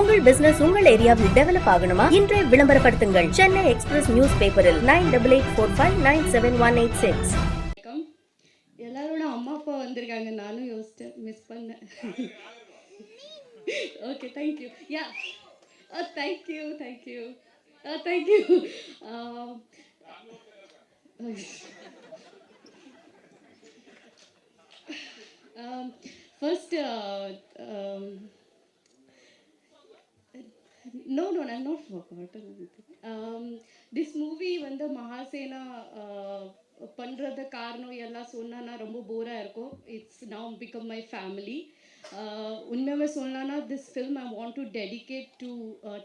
உங்கள் பிசினஸ் உங்கள் ஏரியாவில் டெவலப் ஆகணுமா? இன்றே விளம்பரப்படுத்துங்கள். சென்னை எக்ஸ்பிரஸ் நியூஸ் பேப்பரில் 9884599786. எல்லாரோட அம்மா அப்பா வந்திருக்காங்க. நானும் யோசிச்சேன், மிஸ் பண்ணேன். Okay, thank you. Yeah, thank you. Thank you. First, no, I'm not forgotten. This movie வந்து மகாசேனா பண்ணுறத காரணம் எல்லாம் சொன்னா ரொம்ப போராக இருக்கும். It's now become my family. உண்மையாகவே சொல்லணும்னா this film I want to dedicate to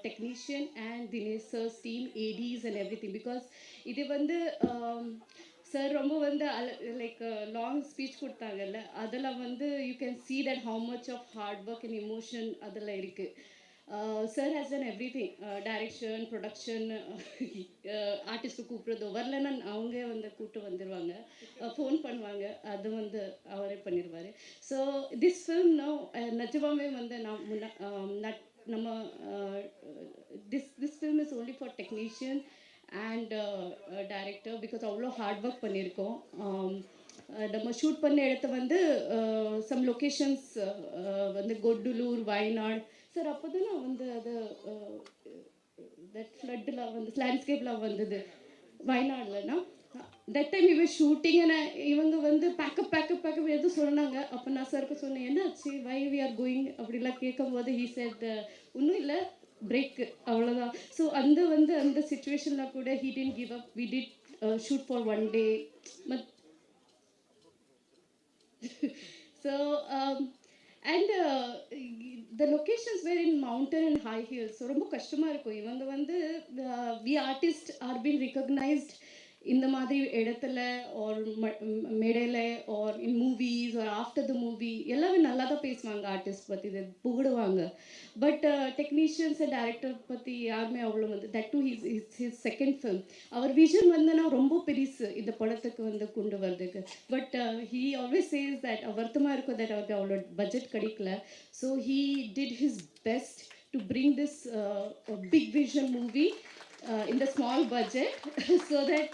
technician and Dinesh sir's team, ADs and everything. Because இது வந்து சார் ரொம்ப வந்து லைக் லாங் ஸ்பீச் கொடுத்தாங்கல்ல, அதில் வந்து you can see that how much of hard work and emotion அதில் இருக்குது. Sir has done everything, direction, production, artist கூப்பிட்றதோ வரலன்னா அவங்க வந்து கூப்பிட்டு வந்துடுவாங்க, ஃபோன் பண்ணுவாங்க, அது வந்து அவரே பண்ணிடுவார். ஸோ திஸ் ஃபில்ம் நோ நிஜமாவே வந்து நம்ம this film is only for technician and director. Because அவ்வளோ ஹார்ட் ஒர்க் பண்ணியிருக்கோம். நம்ம ஷூட் பண்ண இடத்த வந்து சம் லொக்கேஷன்ஸ் வந்து கொட்டுலூர், வயநாடு. சார் அப்போ தான் நான் வந்து அது தட் ஃப்ளட்டில் வந்து லேண்ட்ஸ்கேப்பில் வந்தது வயநாடுலன்னா. தட் டைம் இவன் ஷூட்டிங் இவங்க வந்து பேக்கப் எதுவும் சொன்னாங்க. அப்போ நான் சாருக்கு சொன்னேன், என்ன ஆச்சு, வை வி ஆர் கோயிங் அப்படிலாம் கேட்கும்போது ஹீ செட் ஒன்றும் இல்லை, பிரேக்கு, அவ்வளோதான். ஸோ அந்த சுச்சுவேஷனில் கூட he didn't give up. We did shoot for 1 day. So and the locations were in mountain and high hills. So ரொம்ப கஷ்டமாக இருக்கும். இவங்க வந்து we artists are being recognized இந்த மாதிரி இடத்துல ஆர் மேடையில் or in movies or after the movie எல்லாமே நல்லா தான் பேசுவாங்க, ஆர்டிஸ்ட் பற்றி இதை புகழுவாங்க. பட் டெக்னீஷியன்ஸ் அண்ட் டைரக்டர் பற்றி யாருமே அவ்வளோ வந்து that to his second film. அவர் விஷன் வந்துன்னா ரொம்ப பெருசு இந்த படத்துக்கு வந்து கொண்டு வர்றதுக்கு. But he always says that வருத்தமாக இருக்கும் தட் அவருக்கு அவ்வளோ பட்ஜெட் கிடைக்கல. So he did his best to bring this big vision movie in the small budget so that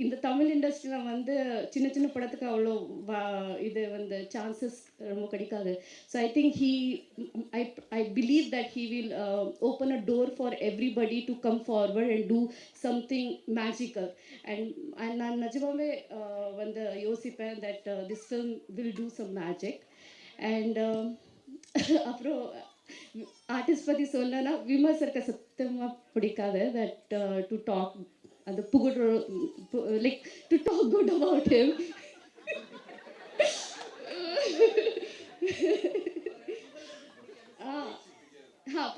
இந்த தமிழ் இண்டஸ்ட்ரியில் வந்து சின்ன சின்ன படத்துக்கு அவ்வளோ இது வந்து சான்சஸ் ரொம்ப கிடைக்காது. So I think I believe that he will open a door for everybody to come forward and do something magical. And நான் நிஜமாவே வந்து யோசிப்பேன் that this film will do some magic. And அப்புறம் ஆர்டிஸ்ட் பற்றி சொல்லனா விமர்சருக்கு சத்தமாக பிடிக்காது தட் டு டாக் அது புகழ் like to talk good about him.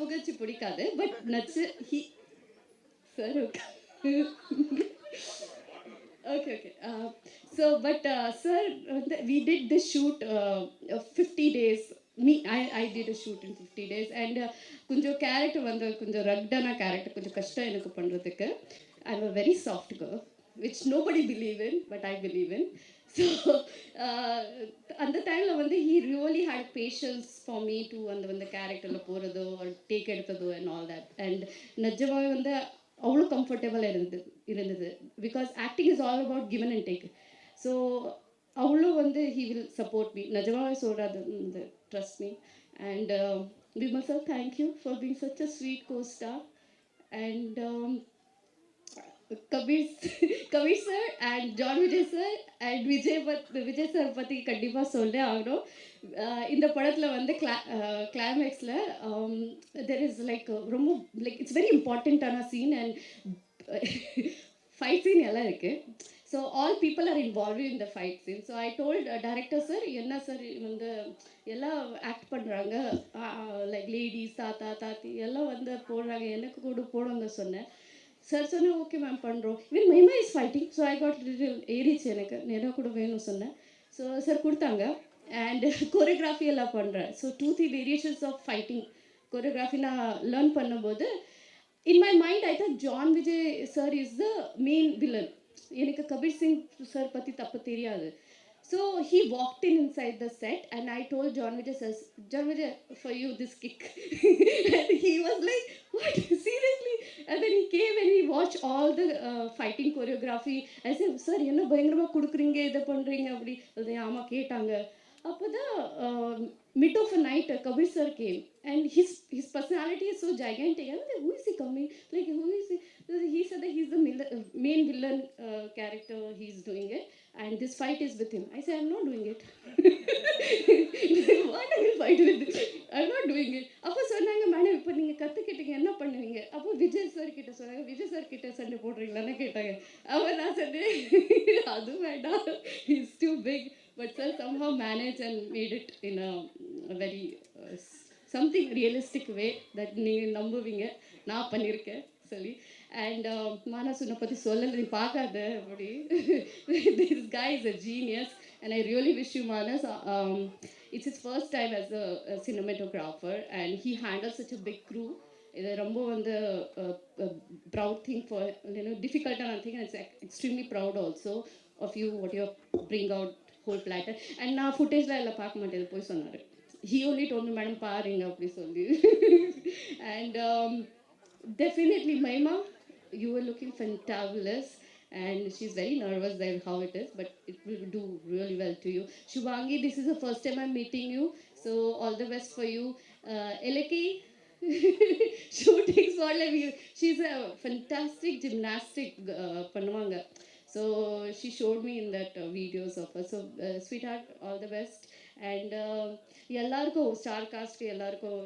புகழ்ச்சி பிடிக்காது. பட் நச்சு he sir okay. So but sir we did this shoot 50 days. I did a shoot in 50 days and கொஞ்சம் கேரக்டர் வந்து கொஞ்சம் ரக்டான கேரக்டர், கொஞ்சம் கஷ்டம் எனக்கு பண்ணுறதுக்கு. I am a very soft girl which nobody believe in, but I believe in. So அந்த டைமில் வந்து he really hate patience for me to அந்த கேரக்டரில் போகிறதோ டேக் எடுத்ததோ அண்ட் ஆல் தட். அண்ட் நிஜமாவே வந்து அவ்வளோ கம்ஃபர்டபுளாக இருந்தது because acting is all about given and take. So அவ்வளோ வந்து ஹீ வில் சப்போர்ட் மீ, நிஜமாவே சொல்கிறாரு, இந்த trust me. And Vimal sir, thank you for being such a sweet co-star. And Kabir sir and John Vijay sir and Vijay sir பற்றி கண்டிப்பாக சொல்லே ஆகணும். இந்த படத்தில் வந்து கிளைமேக்ஸில் தெர் இஸ் லைக் ரொம்ப லைக் இட்ஸ் வெரி இம்பார்ட்டண்ட்டான சீன் அண்ட் ஃபைட் சீன் எல்லாம் இருக்குது. So all people are involve in the fight scene. So I told director sir, என்ன சார் வந்து எல்லாம் ஆக்ட் பண்ணுறாங்க, லைக் லேடிஸ், தாத்தி எல்லாம் வந்து போடுறாங்க, எனக்கு கூட போடுங்க சொன்னேன். சார் சொன்னேன், ஓகே மேம் பண்ணுறோம். இவன் மைமா is fighting. So I got ஏறிச்சு, எனக்கு கூட வேணும் சொன்னேன். ஸோ சார் கொடுத்தாங்க. அண்ட் கொரியோகிராஃபி எல்லாம் பண்ணுறேன். So 2-3 variations of fighting choreography நான் லேர்ன் பண்ணும்போது in my mind I thought John Vijay sir is the main villain. எனக்கு கபீர் சிங் சார் பற்றி தப்பு தெரியாது. So he walked in inside the set, and I told John Vijay says, John Vijay, for you this kick. And he was like, what? Seriously? And then he came and he watched all the fighting choreography. I said, sir, என்ன பயங்கரமா கொடுக்குறீங்க இதை பண்றீங்க அப்படி அது ஆமா கேட்டாங்க அப்போதான் mid of a night Kabir sir came and his personality is so gigantic. I was like, who is he coming? Like, who is he? He said that he's the main villain character. He's doing it, and this fight is with him. I said, I'm not doing it. What I will fight with? I'm not doing it. அப்போ சொன்னாங்க madam இப்போ நீங்கள் கற்றுக்கிட்டீங்க என்ன பண்ணுவீங்க அப்போ Vijay sir கிட்ட சொன்னாங்க Vijay sir கிட்ட சண்டை போடுறீங்களான்னு கேட்டாங்க அப்போ நான் சொன்னேன் அது வேண்டாம் he's too big. But sir somehow managed and made it in a very something realistic way that நீங்கள் நம்புவீங்க நான் பண்ணியிருக்கேன் சொல்லி and Manas உன்னை பற்றி சொல்லலை நீ பார்க்காத அப்படி this guy is a genius and I really wish you Manas it's his first time as a cinematographer and he handles such a big crew இது ரொம்ப வந்து ப்ரவுட் திங் ஃபார் டிஃபிகல்ட்டான thing it's extremely proud also of you what you bring out whole platter and நான் ஃபுட்டேஜ்லாம் எல்லாம் பார்க்க மாட்டேன் போய் சொன்னார் he only told me madam பாருங்க அப்படி சொல்லி and definitely Mahima you were looking fantabulous and she's very nervous there how it is but it will do really well to you. Shubhangi, this is the first time I'm meeting you, so all the best for you. Eleki shooting spot like you, she's a fantastic gymnastic பண்ணுவாங்க so she showed me in that videos of her so sweetheart all the best and எல்லாருக்கும் star காஸ்ட்க்கு எல்லாருக்கும்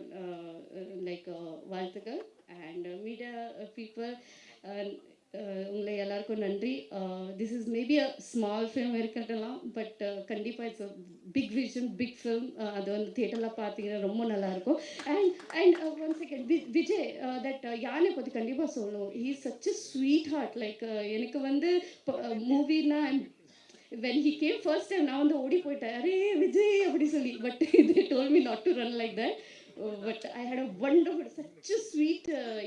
like வாழ்த்துக்கள் and media people உங்களை எல்லாருக்கும் நன்றி this is maybe a small film இருக்கட்டலாம் but கண்டிப்பாக it's a big vision big film அது வந்து தியேட்டரில் பார்த்தீங்கன்னா ரொம்ப நல்லாயிருக்கும் and one second Vijay that யானை பற்றி கண்டிப்பாக சொல்லணும் he is such a sweet heart like எனக்கு வந்து மூவினா when he came first time நான் வந்து ஓடி போயிட்டேன் அரே விஜய் அப்படி சொல்லி but they told me not to run like that but I had a wonderful such a sweet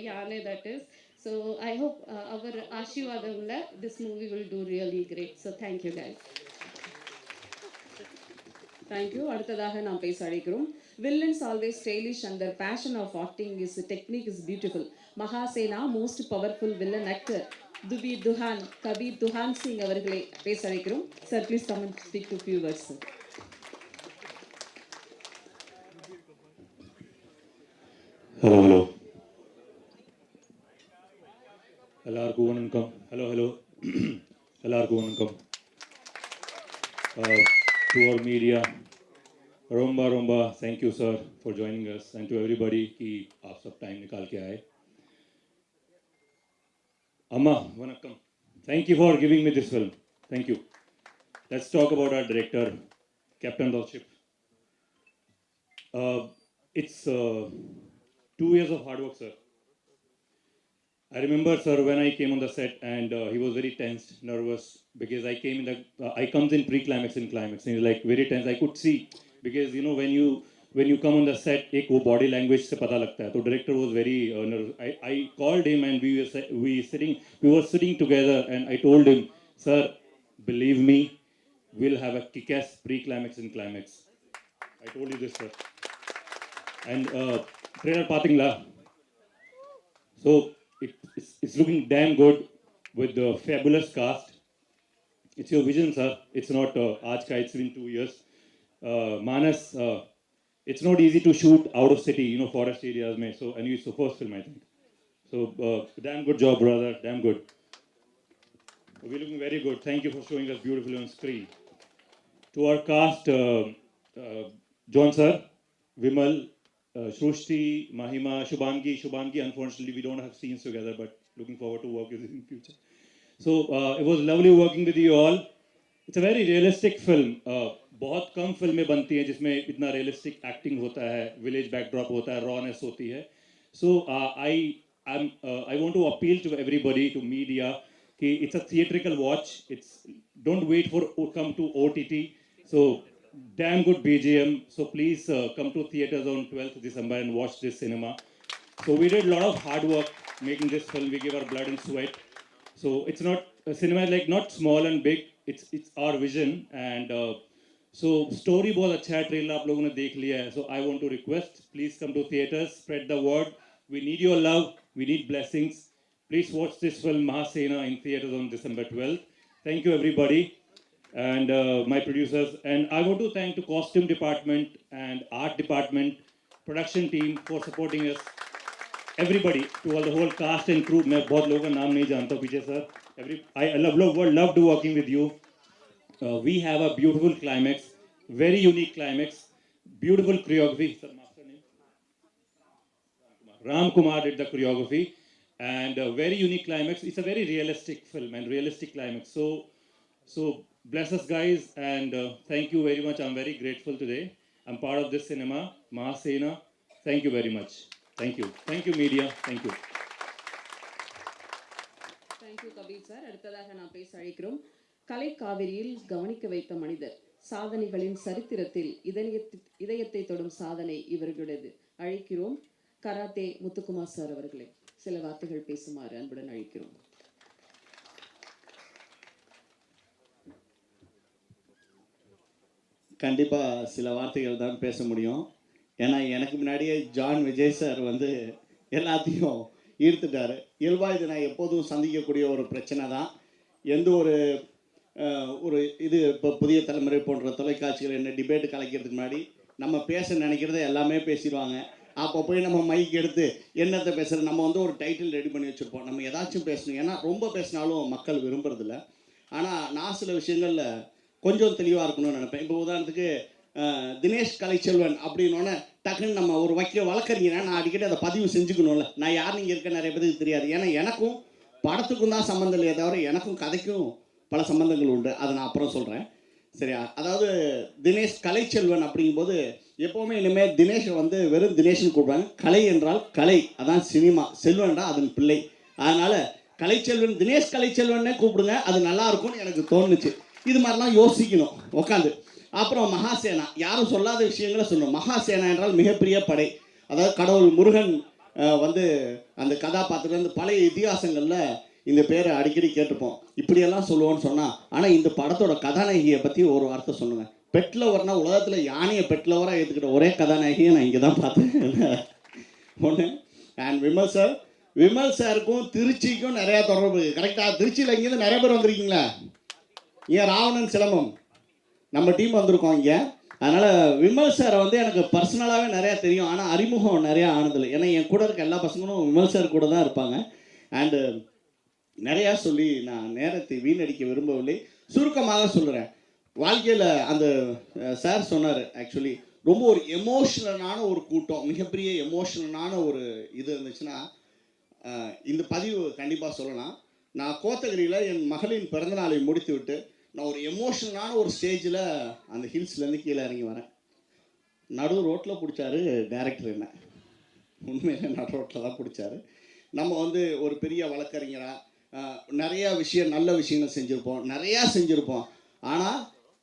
யானை that is so I hope our ஆசீர்வாதம்ல this movie will do really great so thank you guys. Thank you. அடுத்ததாக நாம் பேச அழைக்கிறோம். Villains always stylish and their passion of acting is technique is beautiful. Mahasena most powerful villain actor Dubi Duhan Kabir Duhan Singh அவர்களை பேச அழைக்கிறோம். Sir, please come and speak to few words. Sir. Hello. எல்லாருக்கும் வணக்கம். Hello. எல்லாருக்கும் வணக்கம். To our media, ரொம்ப thank you sir for joining us and to everybody कि आप सब time निकाल के आए. Amma, vanakkam. Thank you for giving me this film. Thank you. Let's talk about our director, Captain of Ship. It's 2 years of hard work, sir. I remember, sir, when I came on the set and he was very tense, nervous because I came in the, I comes in pre-climax and climax and he's like very tense. I could see because you know when you come on the set, एक वो body language से पता लगता है. तो director was very nervous. I called him and we were sitting together and I told him, sir, believe me, we'll have a kick-ass pre-climax and climax. I told you this, sir. And trailer पातिंगला. So it's looking damn good with the fabulous cast. It's your vision, sir. It's not aaj ka. It's been 2 years. Manas, it's not easy to shoot out of city, you know, forest areas. Mein. So, and it's the first film, I think. So, damn good job, brother. Damn good. We're looking very good. Thank you for showing us beautifully on screen. To our cast, John sir, Vimal, Shrushti, Mahima, Shubhangi, unfortunately we don't have scenes together, but looking forward to work with you in future. So it was lovely working with you all. It's a very realistic film. बहुत कम फिल्में बनती हैं जिसमें इतना realistic acting होता है, village backdrop होता है, rawness होती है. So I want to appeal to everybody, to media, कि it's a theatrical watch. Don't wait for come to OTT. So damn good BGM. So please come to theaters on 12th December and watch this cinema. So we did a lot of hard work making this film. We gave our blood and sweat. So it's not cinema is like not small and big. It's our vision and So story बहुत अच्छा है, trailer आप लोगों ने देख लिया है. So I want to request, please come to theaters, spread the word. We need your love, we need blessings. Please watch this film Mahasena in theaters on December 12th. Thank you everybody and my producers. And I want to thank the costume department and art department, production team for supporting us. Everybody, to all the whole cast and crew. मैं बहुत लोगों का नाम नहीं जानता पीछे sir. I loved working with you. We have a beautiful climax, very unique climax, beautiful choreography. Sir, master name? Ram Kumar did the choreography, and a very unique climax. It's a very realistic film and realistic climax. So bless us, guys, and thank you very much. I'm very grateful today. I'm part of this cinema, Mahasena. Thank you very much. Thank you, media. Thank you. Thank you Kabir sir. அடுத்ததாக நாம் பேச அழைக்கிறோம் கலை காவிரியில் கவனிக்க வைத்த மனிதர், சாதனைகளின் சரித்திரத்தில் இதயத்தை தொடும் சாதனை இவர்களுடையது. அழைக்கிறோம் கராத்தே முத்துக்குமார் சார் அவர்களை சில வார்த்தைகள் பேசுமாறு அன்புடன் அழைக்கிறோம். கண்டிப்பாக சில வார்த்தைகள் தான் பேச முடியும். ஏன்னா எனக்கு முன்னாடியே ஜான் விஜய் சார் வந்து எல்லாத்தையும் ஈர்த்துட்டார். இயல்பாக இது நான் எப்போதும் சந்திக்கக்கூடிய ஒரு பிரச்சனை தான். எந்த ஒரு இது இப்போ புதிய தலைமுறை போன்ற தொலைக்காட்சிகள் என்ன டிபேட்டு கலைக்கிறதுக்கு முன்னாடி நம்ம பேச நினைக்கிறத எல்லாமே பேசிடுவாங்க. அப்போ போய் நம்ம மைக் எடுத்து என்னத்தை பேசுகிறது, நம்ம வந்து ஒரு டைட்டில் ரெடி பண்ணி வச்சுருப்போம், நம்ம ஏதாச்சும் பேசணும். ஏன்னா ரொம்ப பேசினாலும் மக்கள் விரும்புறதில்ல. ஆனால் நான் சில விஷயங்களில் கொஞ்சம் தெளிவாக இருக்கணும்னு நினைப்பேன். இப்போ உதாரணத்துக்கு தினேஷ் கலைச்செல்வன் அப்படின்னோடனே டக்குன்னு நம்ம ஒரு வழக்கறிஞனா நான் அடிக்கடி அதை பதிவு செஞ்சுக்கணும்ல. நான் யார் நீங்கள் இருக்க நிறைய பேருக்கு தெரியாது. ஏன்னா எனக்கும் படத்துக்கும் தான் சம்மந்தம் இல்லையே தவிர எனக்கும் கதைக்கும் பல சம்பந்தங்கள் உண்டு. அதை நான் அப்புறம் சொல்கிறேன், சரியா? அதாவது தினேஷ் கலைச்செல்வன் அப்படிங்கும்போது எப்போவுமே இனிமேல் தினேஷை வந்து வெறும் தினேஷ்னு கூப்பிடுவாங்க. கலை என்றால் கலை, அதான் சினிமா. செல்வன்டா அதன் பிள்ளை. அதனால் கலைச்செல்வன், தினேஷ் கலைச்செல்வன்னே கூப்பிடுங்க, அது நல்லா இருக்கும்னு எனக்கு தோணுச்சு. இது மாதிரிலாம் யோசிக்கணும் உட்காந்து. அப்புறம் மகாசேனா, யாரும் சொல்லாத விஷயங்களை சொல்லணும். மகாசேனா என்றால் மிகப்பெரிய படை. அதாவது கடவுள் முருகன் வந்து அந்த கதாபாத்திரம் வந்து பழைய இதிகாசங்களில் இந்த பேரை அடிக்கடி கேட்டுப்போம். இப்படியெல்லாம் சொல்லுவோன்னு சொன்னால், ஆனால் இந்த படத்தோட கதாநாயகியை பற்றி ஒரு வார்த்தை சொல்லுங்கள். பெட்லவர்னா உலகத்தில் யானையை பெட்லவராக ஏற்றுக்கிட்ட ஒரே கதாநாயகியை நான் இங்கே தான் பார்த்தேன் ஒன்று. அண்ட் விமல் சாருக்கும் திருச்சிக்கும் நிறையா தொடர்பு. கரெக்டாக திருச்சியில் இங்கேருந்து நிறைய பேர் வந்திருக்கீங்களா? ஏன் ராவணன் சிலம்பம் நம்ம டீம் வந்திருக்கோம் இங்கே. அதனால் விமல் சாரை வந்து எனக்கு பர்சனலாகவே நிறையா தெரியும், ஆனால் அறிமுகம் நிறையா ஆனதில்லை. ஏன்னா என் கூட இருக்க எல்லா பசங்களும் விமல் சார் கூட தான் இருப்பாங்க. அண்டு நிறையா சொல்லி நான் நேரத்தை வீணடிக்க விரும்பவில்லை. சுருக்கமாக சொல்கிறேன். வாழ்க்கையில் அந்த சார் சொன்னார், ஆக்சுவலி ரொம்ப ஒரு எமோஷ்னலான ஒரு கூட்டம், மிகப்பெரிய எமோஷ்னலான ஒரு இது இருந்துச்சுன்னா இந்த பதிவு கண்டிப்பாக சொல்லலாம். நான் கோத்தகிரியில் என் மகளின் பிறந்தநாளை முடித்து விட்டு நான் ஒரு எமோஷ்னலான ஒரு ஸ்டேஜில் அந்த ஹில்ஸ்லேருந்து கீழே இறங்கி வரேன். நடு ரோட்டில் பிடிச்சாரு டைரக்டர். என்ன உண்மையிலே நடு ரோட்டில் தான் பிடிச்சாரு. நம்ம வந்து ஒரு பெரிய வழக்கறிஞராக நிறையா நல்ல விஷயங்கள் செஞ்சுருப்போம். ஆனால்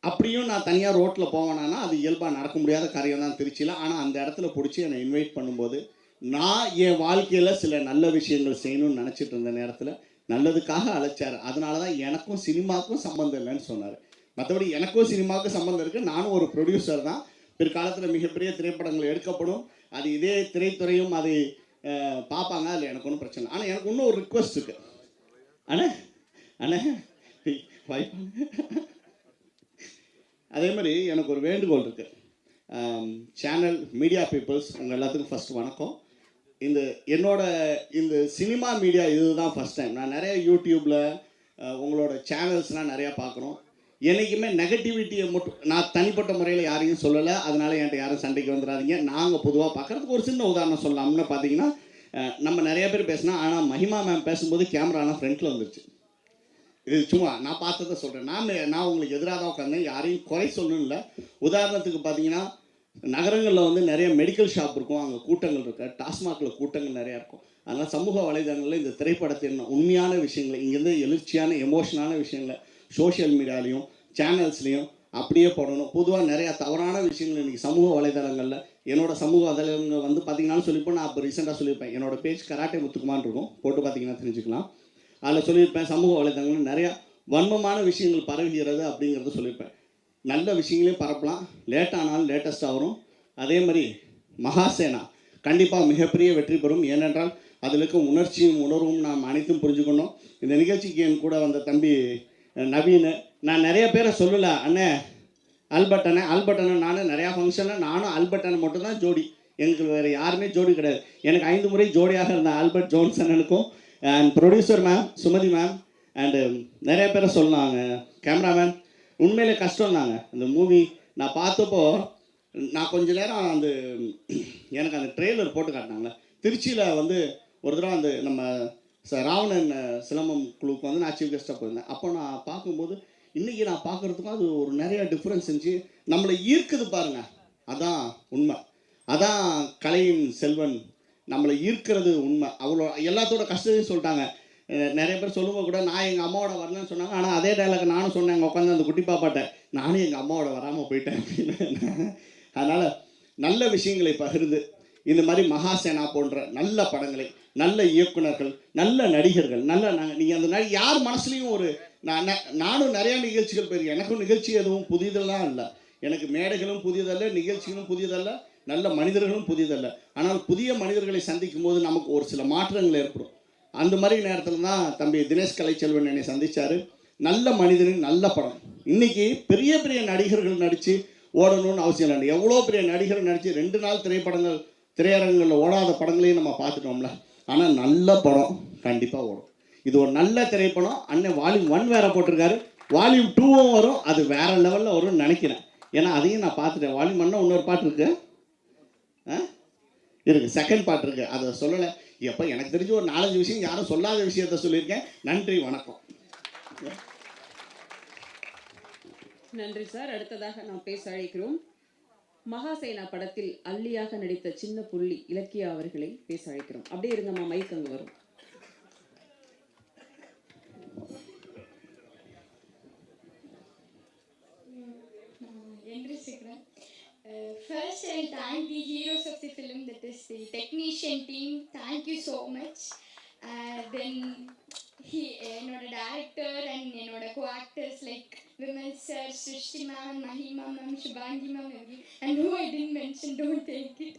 அப்படியும் நான் தனியாக ரோட்டில் போவேனான்னா அது இயல்பாக நடக்க முடியாத காரியம் தான் திருச்சியில். ஆனால் அந்த இடத்துல பிடிச்சி என்னை இன்வைட் பண்ணும்போது நான் என் வாழ்க்கையில் சில நல்ல விஷயங்கள் செய்யணும்னு நினச்சிட்டு இருந்த நேரத்தில் நல்லதுக்காக அழைச்சார். அதனால தான் எனக்கும் சினிமாவுக்கும் சம்மந்தம் இல்லைன்னு சொன்னார். மற்றபடி எனக்கும் சினிமாவுக்கும் சம்மந்தம் இருக்குது. நானும் ஒரு ப்ரொடியூசர் தான். பிற்காலத்தில் மிகப்பெரிய திரைப்படங்கள் எடுக்கப்படும். அது இதே திரைத்துறையும் அதை பார்ப்பாங்க. அதில் எனக்கு ஒன்றும் பிரச்சனை இல்லை. ஆனால் எனக்கு இன்னும் ஒரு ரிக்வெஸ்ட் இருக்குது. அண்ணே அதே மாதிரி எனக்கு ஒரு வேண்டுகோள் இருக்குது. சேனல் மீடியா பீப்புள்ஸ் உங்கள் எல்லாத்துக்கும் ஃபஸ்ட்டு வணக்கம். இந்த சினிமா மீடியா இதுதான் ஃபஸ்ட் டைம். நான் நிறைய யூடியூப்பில் உங்களோட சேனல்ஸ்லாம் நிறையா பார்க்குறோம். என்றைக்குமே நெகட்டிவிட்டியை மட்டும் நான் தனிப்பட்ட முறையில் யாரையும் சொல்லலை. அதனால் என்கிட்ட யாரும் சண்டைக்கு வந்துடாதீங்க. நாங்கள் பொதுவாக பார்க்குறதுக்கு ஒரு சின்ன உதாரணம் சொல்லலாம்னு பார்த்தீங்கன்னா, நம்ம நிறைய பேர் பேசினா, ஆனால் மஹிமா மேம் பேசும்போது கேமராலாம் ஃப்ரண்ட்டில் வந்துருச்சு. இது சும்மா நான் பார்த்ததை சொல்கிறேன். நான் உங்களுக்கு எதிராக தான் உட்காந்தேன், யாரையும் குறை சொல்லணும் இல்லை. உதாரணத்துக்கு பார்த்தீங்கன்னா, நகரங்களில் வந்து நிறைய மெடிக்கல் ஷாப் இருக்கும், அங்கே கூட்டங்கள் இருக்கு. டாஸ்மாகில் கூட்டங்கள் நிறையா இருக்கும். அதனால் சமூக வலைதளங்களில் இந்த திரைப்படத்தின் உண்மையான விஷயங்களை, இங்கேருந்து எழுச்சியான எமோஷனான விஷயங்களை சோஷியல் மீடியாலையும் சேனல்ஸ்லேயும் அப்படியே போடணும். பொதுவாக நிறையா தவறான விஷயங்கள் இன்றைக்கி சமூக வலைதளங்களில், என்னோடய சமூக வலைதளங்கள் வந்து பார்த்திங்கனாலும் சொல்லியிருப்பேன். நான் இப்போ ரீசெண்டாக சொல்லியிருப்பேன், என்னோடய பேஜ் கராட்டே முத்துக்குமான்னு இருக்கும், போட்டு பார்த்திங்கன்னா தெரிஞ்சுக்கலாம். அதில் சொல்லியிருப்பேன், சமூக வலைதளங்கள் நிறையா வன்மமான விஷயங்கள் பரவுகிறது அப்படிங்கிறத சொல்லியிருப்பேன். நல்ல விஷயங்களையும் பரப்பலாம், லேட்டானாலும் லேட்டஸ்ட்டாக வரும். அதே மாதிரி மகாசேனா கண்டிப்பாக மிகப்பெரிய வெற்றி பெறும். ஏனென்றால் அதில் இருக்கும் உணர்ச்சியும் உணர்வும் நாம் அனைத்தும் புரிஞ்சுக்கணும். இந்த நிகழ்ச்சிக்கு என் கூட வந்த தம்பி நவீன், நான் நிறைய பேரை சொல்லலை, அண்ணே ஆல்பர்ட் அண்ணன் நானும் நிறையா ஃபங்க்ஷனில் நானும் ஆல்பர்ட் அண்ணன் மட்டும்தான் ஜோடி, எனக்கு வேறு யாருமே ஜோடி கிடையாது. எனக்கு 5 முறை ஜோடியாக இருந்த ஆல்பர்ட் ஜோன்ஸ் அண்ணனுக்கும் and producer ma'am Sumathi ma'am and நிறைய பேரை சொன்னாங்க, கேமராமேன். உண்மையிலே கஷ்டம்னாங்க இந்த மூவி. நான் பார்த்தப்போ நான் கொஞ்ச நேரம் எனக்கு அந்த ட்ரெய்லர் போட்டு காட்டினாங்களே, திருச்சியில் வந்து ஒரு தடவை அந்த நம்ம ராவணன் சிலம்பம் குழுவுக்கு வந்து நான் சீஃப் கெஸ்ட்டாக போயிருந்தேன். அப்போ நான் பார்க்கும்போது இன்றைக்கி நான் பார்க்குறதுக்கும் அது ஒரு நிறைய டிஃப்ரென்ஸ் இருந்துச்சு. நம்மளை ஈர்க்குது பாருங்கள், அதான் உண்மை, அதான் கலையின் செல்வன், நம்மளை ஈர்க்கிறது உண்மை. அவ்வளோ எல்லாத்தோட கஷ்டத்தையும் சொல்லிட்டாங்க. நிறைய பேர் சொல்லும்போது கூட நான் எங்கள் அம்மாவோட வரலன்னு சொன்னாங்க. ஆனால் அதே டைலாக் நானும் சொன்னேன் அங்கே உட்காந்து அந்த குட்டி பாப்பாட்ட, நானும் எங்கள் அம்மாவோட வராமல் போயிட்டேன் அப்படின்னு. அதனால் நல்ல விஷயங்களை பகிர்ந்து இந்த மாதிரி மகாசேனா போன்ற நல்ல படங்களை, நல்ல இயக்குனர்கள், நல்ல நடிகர்கள், நீங்கள் அந்த யார் மனசுலையும் ஒரு நானும் நிறையா நிகழ்ச்சிகள் போயிருக்கேன். எனக்கும் நிகழ்ச்சி எதுவும் புதிதெல்லாம் இல்லை, எனக்கு மேடைகளும் புதியதல்ல, நிகழ்ச்சிகளும் புதியதல்ல, நல்ல மனிதர்களும் புதியதல்ல. ஆனால் புதிய மனிதர்களை சந்திக்கும் போது நமக்கு ஒரு சில மாற்றங்கள் ஏற்படும். அந்த மாதிரி நேரத்தில் தான் தம்பி தினேஷ் கலைச்செல்வன் என்னை சந்தித்தார். நல்ல மனிதனின் நல்ல படம். இன்றைக்கி பெரிய பெரிய நடிகர்கள் நடித்து ஓடணும்னு அவசியம் இல்லை. எவ்வளோ பெரிய நடிகர்கள் நடித்து 2 நாள் திரையரங்குகளில் ஓடாத படங்களையும் நம்ம பார்த்துட்டோம்ல. ஆனால் நல்ல படம் கண்டிப்பாக ஓடும். இது ஒரு நல்ல திரைப்படம். அண்ணன் வால்யூம் 1 வேறு போட்டிருக்காரு, வால்யூம் 2வும் வரும். அது வேறு லெவலில் வரும்னு நினைக்கிறேன். ஏன்னா அதையும் நான் பார்த்துட்டேன். வால்யூம் 1 இன்னொரு பாட்டு இருக்குது, செகண்ட் பாட்டு இருக்குது, அதை சொல்லலை. எப்போ எனக்கு தெரிஞ்சு ஒரு 4-5 விஷயம் யாரும் சொல்லாத விஷயத்த சொல்லியிருக்கேன். நன்றி, வணக்கம். நன்றி சார். அடுத்ததாக நாம் பேச அழைக்கிறோம் மகாசேனா படத்தில் அல்லியாக நடித்த சின்ன புள்ளி இலக்கியா அவர்களை பேச அழைக்கிறோம். அப்படியே இருங்கம்மா, மைக் அங்கே வரும். First, I'll thank the heroes of the film, that is the technician team. Thank you so much. Then என்னோட டேரக்டர் அண்ட் என்னோட co-actors like விமல் சார், சிருஷ்டி ma'am, Mahima ma'am, Shubhangi ma'am, and who I didn't mention, don't take it.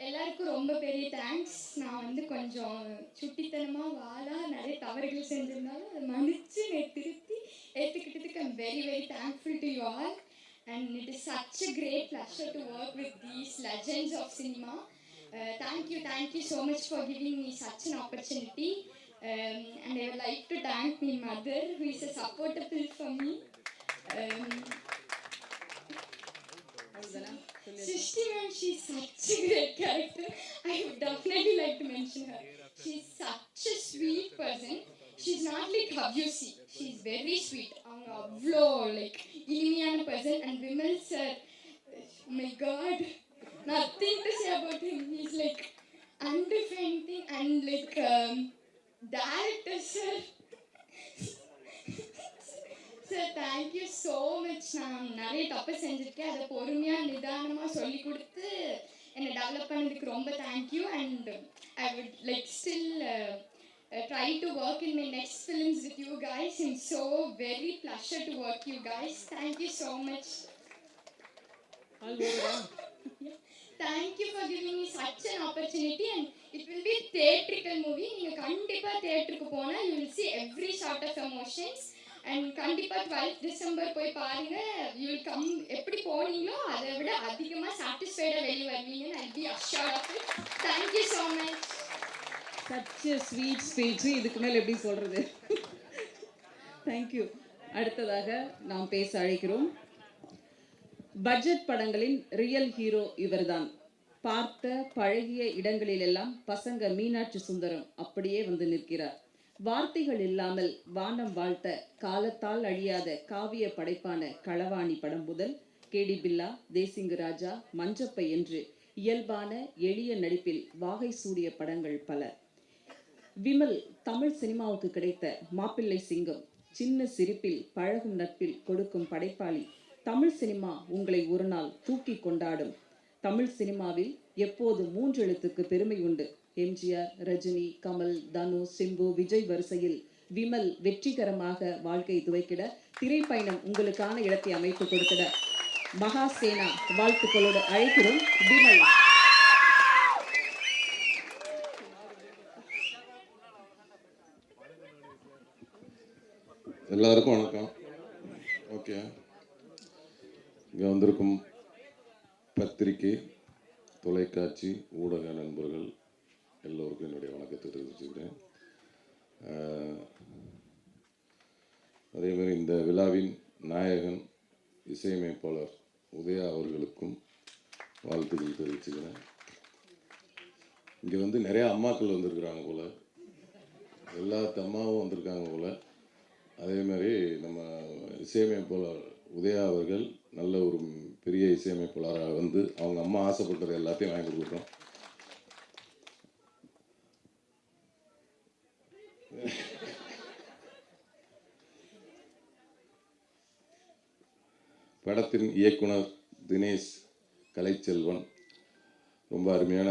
எல்லாருக்கும் ரொம்ப பெரிய thanks. நான் வந்து கொஞ்சம் சுட்டித்தனமாக நிறைய தவறுகள் செஞ்சிருந்தாலும் அதை மன்னிச்சு திருத்தி ஏற்றுக்கிட்டதுக்கு I'm very very thankful to you all. And it is such a great pleasure to work with these legends of cinema. Thank you so much for giving me such an opportunity. And I would like to thank my mother, who is a supportable for me. Srishti ma'am, she's such a great character. I would definitely like to mention her. She's such a sweet person. She's not like how you see. She's very sweet. Avlo like இனிமையான person. And Vimal sir, oh my god, nothing to say about him. He's like undefined thing. And like director sir, thank you so much. நான் நிறைய தப்பு செஞ்சிருக்கேன், அதை பொறுமையாக நிதானமாக சொல்லி கொடுத்து என்னை டெவலப் பண்ணதுக்கு ரொம்ப thank you. And I would like still try to work in my next films with you guys. I'm so very pleasure to work you guys. Thank you so much. Thank you for giving me such an opportunity. And it will be a theatrical movie. நீங்க கண்டிப்பா தியேட்டருக்கு போனா you will see every sort of emotions. And கண்டிப்பா 12th December போய் பாருங்க. You will come, எப்படி போனீங்களோ அதை விட அதிகமா சாட்டிஸ்ஃபைடா வெளியே வருவீங்கன்னு I'll be assured of it. Thank you so much. Such sweet speech. இதுக்கு மேலே எப்படி சொல்கிறது? தேங்க்யூ. அடுத்ததாக நாம் பேச அழைக்கிறோம் பட்ஜெட் படங்களின் ரியல் ஹீரோ இவர்தான். பார்த்த பழகிய இடங்களிலெல்லாம் பசங்க மீனாட்சி சுந்தரம் அப்படியே வந்து நிற்கிறார். வார்த்தைகள் இல்லாமல் வானம் வாழ்த்த காலத்தால் அழியாத காவிய படைப்பான களவாணி படம் முதல் கேடி பில்லா, தேசிங்கு ராஜா, மஞ்சப்பை என்று இயல்பான எளிய நடிப்பில் வாகை சூடிய படங்கள் பல. விமல் தமிழ் சினிமாவுக்கு கிடைத்த மாப்பிள்ளை சிங்கம். சின்ன சிரிப்பில் பழகும் நட்பில் கொடுக்கும் படைப்பாளி. தமிழ் சினிமா உங்களை ஒரு நாள் தூக்கி கொண்டாடும். தமிழ் சினிமாவில் எப்போது 3 எழுத்துக்கு பெருமை உண்டு. எம்ஜிஆர், ரஜினி, கமல், தனுஷ், சிம்பு, விஜய் வரிசையில் விமல் வெற்றிகரமாக வாழ்க்கை துவைக்கிட, திரைப்பயணம் உங்களுக்கான இடத்தை அமைத்து கொடுத்திட மகாசேனா வாழ்த்துக்களோடு அழைக்கிறோம் விமல். எல்லாருக்கும் வணக்கம். ஓகே, இங்கே வந்திருக்கும் பத்திரிகை, தொலைக்காட்சி, ஊடக நண்பர்கள் எல்லோருக்கும் என்னுடைய வணக்கத்தை தெரிவிச்சுக்கிறேன். அதேமாதிரி இந்த விழாவின் நாயகன் இசையமைப்பாளர் உதயா அவர்களுக்கும் வாழ்த்துக்கள் தெரிவிச்சுக்கிறேன். இங்கே வந்து நிறையா அம்மாக்கள் வந்திருக்கிறாங்க போல், எல்லா அம்மாவும் வந்திருக்காங்க போல். அதே மாதிரி நம்ம இசையமைப்பாளர் உதயா அவர்கள் நல்ல ஒரு பெரிய இசையமைப்பாளராக வந்து அவங்க அம்மா ஆசைப்பட்டது எல்லாத்தையும் வாங்கி கொடுக்குறோம். படத்தின் இயக்குனர் தினேஷ் கலைச்செல்வன் ரொம்ப அருமையான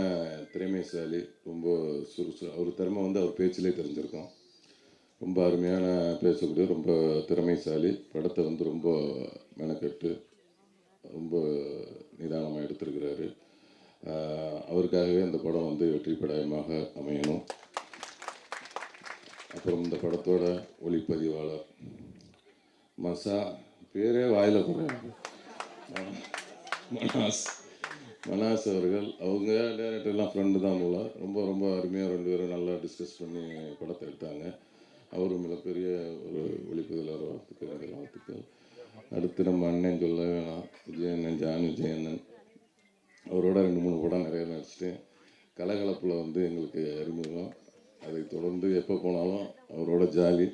திறமைசாலி, ரொம்ப அவர் திறமை வந்து அவர் பேச்சிலே தெரிஞ்சிருக்கோம். ரொம்ப அருமையான பேசக்கூடிய ரொம்ப திறமைசாலி. படத்தை வந்து ரொம்ப மெனக்கெட்டு ரொம்ப நிதானமாக எடுத்திருக்கிறாரு. அவருக்காகவே அந்த படம் வந்து வெற்றி படமாக அமையணும். அப்புறம் இந்த படத்தோட ஒளிப்பதிவாளர் பேரே வாயில் போடுறாங்க, மனாஸ் அவர்கள். அவங்க டேரக்டர்லாம் ஃப்ரெண்டு தான் போல. ரொம்ப ரொம்ப அருமையாக ரெண்டு பேரும் நல்லா டிஸ்கஸ் பண்ணி படத்தை எடுத்தாங்க. அவரும் மிகப்பெரிய ஒரு ஒளிப்பதிவாளர். வாழ்த்துக்கள். அடுத்து நம்ம அண்ணன் சொல்ல வேணாம், விஜயண்ணன், ஜான் விஜயண்ணன். அவரோட 2-3 படம் நிறைய நடிச்சிட்டேன். கலகலப்பில் வந்து எங்களுக்கு அறிமுகம். அதை தொடர்ந்து எப்போ போனாலும் அவரோட ஜாலி.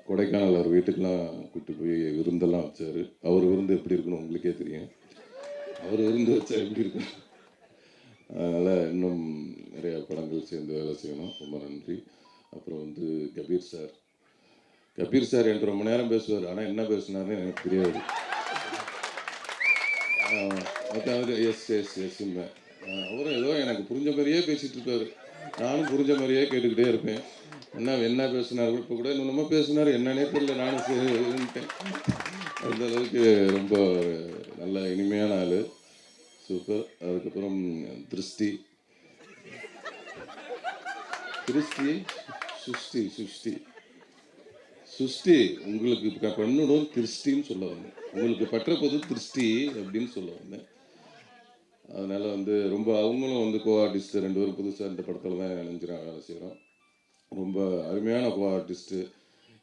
கொடைக்கானல் அவர் வீட்டுக்கெலாம் கூப்பிட்டு போய் விருந்தெல்லாம் வச்சார். அவர் விருந்து எப்படி இருக்குன்னு உங்களுக்கே தெரியும். அவர் விருந்து வச்சா எப்படி இருக்கும். அதனால் இன்னும் நிறையா படங்கள் சேர்ந்து வேலை செய்யணும். ரொம்ப நன்றி. அப்புறம் வந்து கபீர் சார் என்கிட்ட ரொம்ப நேரம் பேசுவார். ஆனால் என்ன பேசுனாருன்னு எனக்கு தெரியாது. அதாவது எஸ்ன்னு அவரும் ஏதோ எனக்கு புரிஞ்ச மாதிரியே பேசிகிட்டு இருப்பார். நானும் புரிஞ்ச மாதிரியே கேட்டுக்கிட்டே இருப்பேன். என்ன பேசினார், இப்போ கூட இன்னொன்னமா பேசினார், என்னன்னே தெரியல. நானும் சரின்ட்டேன். அந்த அளவுக்கு ரொம்ப நல்ல இனிமையான ஆள், சூப்பர். அதுக்கப்புறம் சுஷ்டி உங்களுக்கு பண்ணணும் திருஷ்டின்னு சொல்ல வந்தேன். உங்களுக்கு பற்ற போது திருஷ்டி அப்படின்னு சொல்ல வந்தேன். அதனால் வந்து ரொம்ப அவங்களும் வந்து கோ ஆர்டிஸ்ட்டு 2 பேரும் புதுசாக இந்த படத்தில் தான் நினைஞ்சிறாங்க வேலை செய்கிறோம். ரொம்ப அருமையான கோ ஆர்டிஸ்ட்டு,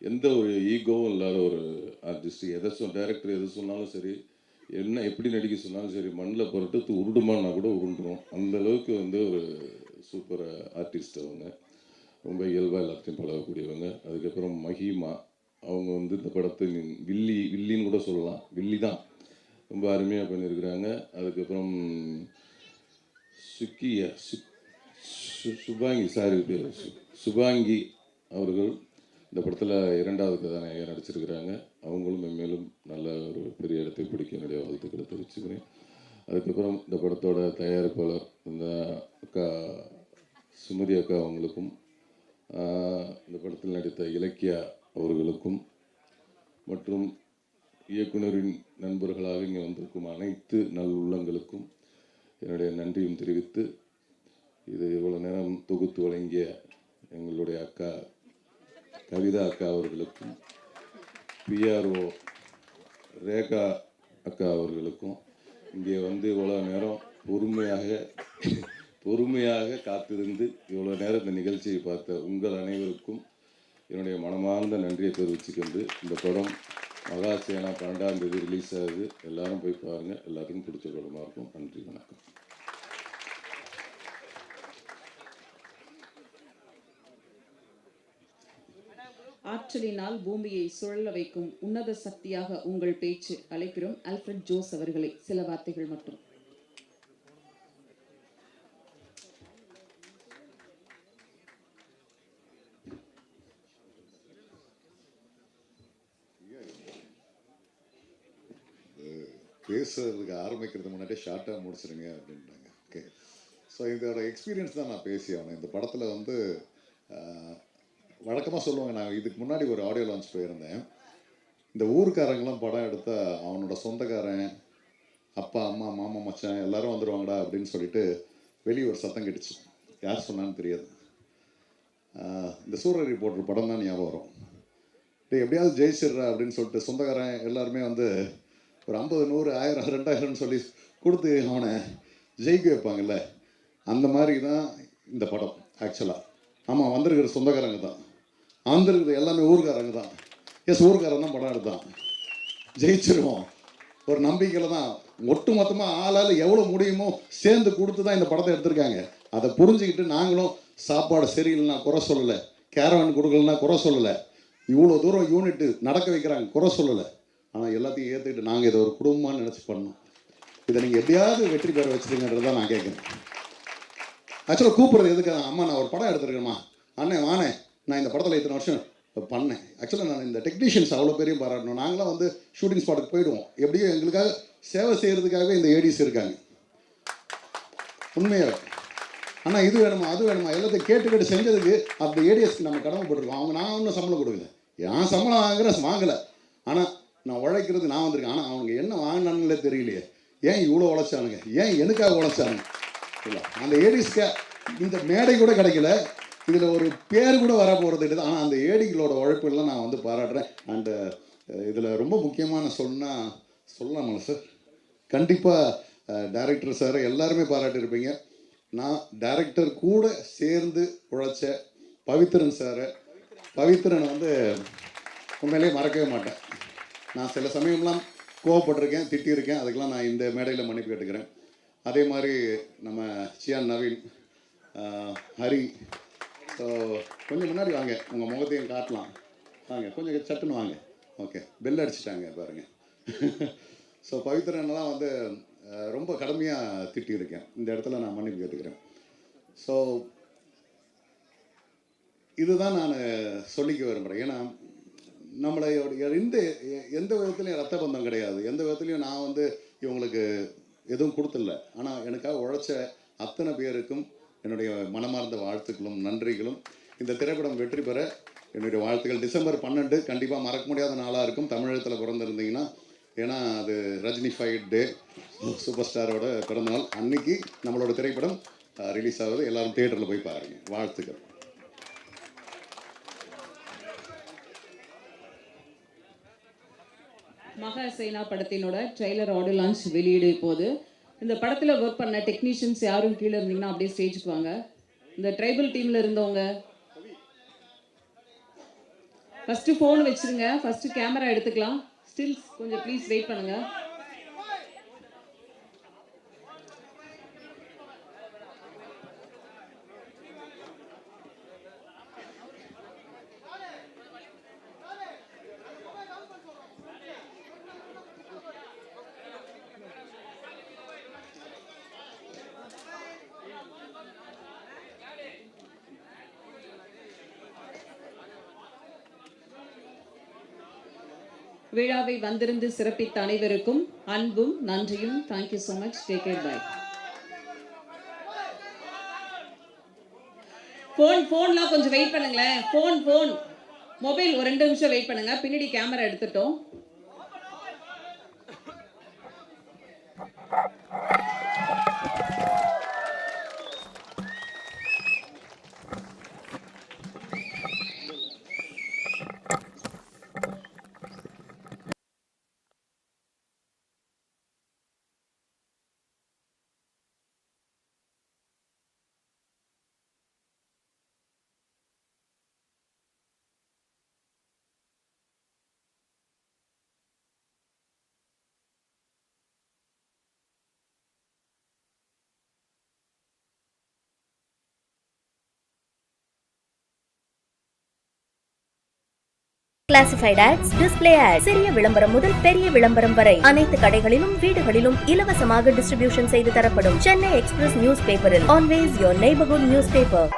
எந்த ஒரு ஈகோவும் இல்லாத ஒரு ஆர்டிஸ்ட்டு. டைரக்டர் எது சொன்னாலும் சரி, என்ன எப்படி நடிக்க சொன்னாலும் சரி, மண்ணில் புரட்டு உருண்டுமான்னா கூட உருண்டுரும். அந்தளவுக்கு வந்து ஒரு சூப்பர் ஆர்டிஸ்ட் அவங்க. ரொம்ப இயல்பாக எல்லாத்தையும் பழகக்கூடியவங்க. அதுக்கப்புறம் மஹிமா, அவங்க வந்து இந்த படத்தை வில்லின்னு கூட சொல்லலாம், வில்லி தான். ரொம்ப அருமையாக பண்ணியிருக்கிறாங்க. அதுக்கப்புறம் சுபாங்கி அவர்கள் இந்த படத்தில் 2வது கதாநாயகர் நடிச்சிருக்கிறாங்க. அவங்களும் மேலும் நல்ல ஒரு பெரிய இடத்தை பிடிக்க என்னுடைய வாழ்த்துக்களை தெரிவிச்சுக்கிறேன். அதுக்கப்புறம் இந்த படத்தோட தயாரிப்பாளர் இந்த அக்கா சுமதி அக்கா அவங்களுக்கும், இந்த படத்தில் நடித்த இலக்கியா அவர்களுக்கும், மற்றும் இயக்குனரின் நண்பர்களாக இங்கே வந்திருக்கும் அனைத்து நல்லுள்ளங்களுக்கும் என்னுடைய நன்றியும் தெரிவித்து, இது இவ்வளோ நேரம் தொகுத்து வழங்கிய எங்களுடைய அக்கா கவிதா அக்கா அவர்களுக்கும், பிஆர்ஓ ரேகா அக்கா அவர்களுக்கும், இங்கே வந்து இவ்வளோ நேரம் பொறுமையாக காத்திருந்து இவ்வளோ நேரம் இந்த நிகழ்ச்சியை பார்த்த உங்கள் அனைவருக்கும் என்னுடைய மனமார்ந்த நன்றியை தெரிவிச்சுக்கிண்டு, இந்த படம் மகாசேனா 12ஆம் தேதி ரிலீஸ் ஆகுது. எல்லாரும் போய் பாருங்கள். எல்லாத்துக்கும் பிடிச்ச படமாக இருக்கும். நன்றி, வணக்கம். ஆற்றலினால் பூமியை சுழல வைக்கும் உன்னத சக்தியாக உங்கள் பேச்சு. அழைக்கிறோம் ஆல்ஃபிரட் ஜோஸ் அவர்களை. சில வார்த்தைகள் மட்டும். பேசுறதுக்கு ஆரம்பிக்கிறதுக்கு முன்னாடியே ஷார்ட்டாக முடிச்சிருங்க அப்படின்ட்டாங்க. ஓகே, ஸோ இதோட எக்ஸ்பீரியன்ஸ் தான் நான் பேசி ஆகணும். இந்த படத்தில் வந்து வழக்கமாக சொல்லுவாங்க, நான் இதுக்கு முன்னாடி ஒரு ஆடியோ லான்ச் போயிருந்தேன். இந்த ஊருக்காரங்களாம் படம் எடுத்தால் அவனோட சொந்தக்காரன், அப்பா அம்மா மாமா மச்சான் எல்லாரும் வந்துடுவாங்கடா அப்படின்னு சொல்லிட்டு வெளியே ஒரு சத்தம் கேட்டுச்சு. யார் சொன்னான்னு தெரியாது. இந்த சூரரை போடுற படம் தான் ஞாபகம் வரும். டே எப்படியாவது ஜெயிச்சிடுறா அப்படின்னு சொல்லிட்டு சொந்தக்காரன் எல்லாருமே வந்து ஒரு 50, 100, 1000, 2000ன்னு சொல்லி கொடுத்து அவனை ஜெயிக்க வைப்பாங்கல்ல, அந்த மாதிரி தான் இந்த படம் ஆக்சுவலாக. ஆமாம், வந்திருக்கிற சொந்தக்காரங்க தான், வந்திருக்கிறது எல்லாமே ஊருக்காரங்க தான். எஸ், ஊருக்காரன் தான் படம் எடுத்தான், ஜெயிச்சிருவோம் ஒரு நம்பிக்கையில் தான் ஒட்டு மொத்தமாக ஆளால் எவ்வளோ முடியுமோ சேர்ந்து கொடுத்து தான் இந்த படத்தை எடுத்திருக்காங்க. அதை புரிஞ்சுக்கிட்டு நாங்களும் சாப்பாடு சரியில்லைன்னா குறை சொல்லலை, கேரவன் கொடுக்கலன்னா குறை சொல்லலை, இவ்வளோ தூரம் யூனிட்டு நடக்க வைக்கிறாங்க குறை சொல்லலை. ஆனால் எல்லாத்தையும் ஏற்றுக்கிட்டு நாங்கள் இதை ஒரு குடும்பமாக நினச்சி பண்ணோம். இதை நீங்கள் எப்படியாவது வெற்றி பெற வச்சுருங்கன்றதான் நான் கேட்குறேன். ஆக்சுவலாக கூப்பிட்றது எதுக்கு? அம்மா நான் ஒரு படம் எடுத்துருக்கேம்மா, அண்ணே வானே, நான் இந்த படத்தில் இத்தனை வருஷம் பண்ணேன். ஆக்சுவலாக நான் இந்த டெக்னீஷியன்ஸ் அவ்வளோ பெரிய பாராட்டணும். நாங்களாம் வந்து ஷூட்டிங் ஸ்பாட்டுக்கு போயிடுவோம், எப்படியும் எங்களுக்காக சேவை செய்கிறதுக்காகவே இந்த ஏடிஸ் இருக்காங்க. உண்மையாக ஆனால் இது வேணுமா அது வேணுமா எல்லாத்தையும் கேட்டு செஞ்சதுக்கு அந்த ஏடிஎஸ்க்கு நம்ம கடமைப்பட்டிருக்கோம். அவங்க நான் ஒன்றும் சம்பளம் கொடுக்கல, என் சம்பளம் வாங்கலை. ஆனால் நான் உழைக்கிறது நான் வந்திருக்கேன். ஆனால் அவங்க என்ன வாங்கினானுங்களே தெரியலையே, ஏன் இவ்வளோ உழைச்சானுங்க, ஏன் எனக்காக உழைச்சானுங்க இல்லை. அந்த ஏடிஸ்க்கு இந்த மேடை கூட கிடைக்கல, இதில் ஒரு பேர் கூட வர போகிறது இல்லை. ஆனால் அந்த ஏடிகளோட உழைப்பெல்லாம் நான் வந்து பாராட்டுறேன். அண்டு இதில் ரொம்ப முக்கியமான சொல்லலாமா சார்? கண்டிப்பாக டைரக்டர் சார் எல்லாருமே பாராட்டியிருப்பீங்க. நான் டைரக்டர் கூட சேர்ந்து உழைச்ச பவித்ரன் சாரை, பவித்ரனை வந்து உண்மையிலே மறக்கவே மாட்டேன். நான் சில சமயம்லாம் கோவப்பட்டிருக்கேன், திட்டியிருக்கேன், அதுக்கெல்லாம் நான் இந்த மேடையில் மன்னிப்பு கேட்டுக்கிறேன். அதே மாதிரி நம்ம சியான் நவீன், ஹரி, ஸோ கொஞ்சம் முன்னாடி வாங்க, உங்கள் முகத்தையும் காட்டலாம், வாங்க கொஞ்சம் சட்டுன்னு வாங்க. ஓகே, பெல் அடிச்சிட்டாங்க பாருங்கள். ஸோ பவித்ரன்லாம் வந்து ரொம்ப கடுமையாக திட்டியிருக்கேன், இந்த இடத்துல நான் மன்னிப்பு கேட்டுக்கிறேன். ஸோ இதுதான் நான் சொல்லிக்க விரும்புகிறேன். ஏன்னா நம்மளை எந்த விதத்துலையும் ரத்த பந்தம் கிடையாது, எந்த விதத்துலையும் நான் வந்து இவங்களுக்கு எதுவும் கொடுத்துடல. ஆனால் எனக்காக உழைச்ச அத்தனை பேருக்கும் என்னுடைய மனமார்ந்த வாழ்த்துக்களும் நன்றிகளும். இந்த திரைப்படம் வெற்றி பெற என்னுடைய வாழ்த்துக்கள். டிசம்பர் 12 கண்டிப்பாக மறக்க முடியாத நாளாக இருக்கும் தமிழகத்தில் பிறந்திருந்தீங்கன்னா. ஏன்னா அது ரஜினிஃபைட் டே, சூப்பர் ஸ்டாரோட பிறந்தநாள் அன்னைக்கு நம்மளோட திரைப்படம் ரிலீஸ் ஆகுது. எல்லாரும் தியேட்டரில் போய் பாருங்கள். வாழ்த்துக்கள். மகாசேனா படத்தினோட ட்ரெய்லர் ஆடியோ லான்ச் வெளியீடு இப்போது. இந்த படத்தில் ஒர்க் பண்ண டெக்னீஷியன்ஸ் யாரும் கீழே இருந்தீங்கன்னா அப்படியே ஸ்டேஜுக்கு வாங்க. இந்த ட்ரைபல் டீமில் இருந்தவங்க ஃபஸ்ட்டு ஃபோன் வச்சுருங்க, ஃபஸ்ட்டு கேமரா எடுத்துக்கலாம். ஸ்டில்ஸ் கொஞ்சம் ப்ளீஸ் வெயிட் பண்ணுங்கள். விழாவை வந்திருந்து சிறப்பித்த அனைவருக்கும் அன்பும் நன்றியும். Thank you so much. Take care. Bye. ஃபோன்லாம் கொஞ்சம் வெயிட் பண்ணுங்களேன். ஃபோன் மொபைல் ஒரு 2 நிமிஷம் வெயிட் பண்ணுங்க. பின்னாடி கேமரா எடுத்துட்டோம். கிளாசிஃபைட் ஆட்ஸ், டிஸ்ப்ளே ஆட்ஸ், சிறிய விளம்பரம் முதல் பெரிய விளம்பரம் வரை அனைத்து கடைகளிலும் வீடுகளிலும் இலவசமாக டிஸ்ட்ரிபியூஷன் செய்து தரப்படும். சென்னை எக்ஸ்பிரஸ் நியூஸ் பேப்பரில் always your neighbourhood news paper.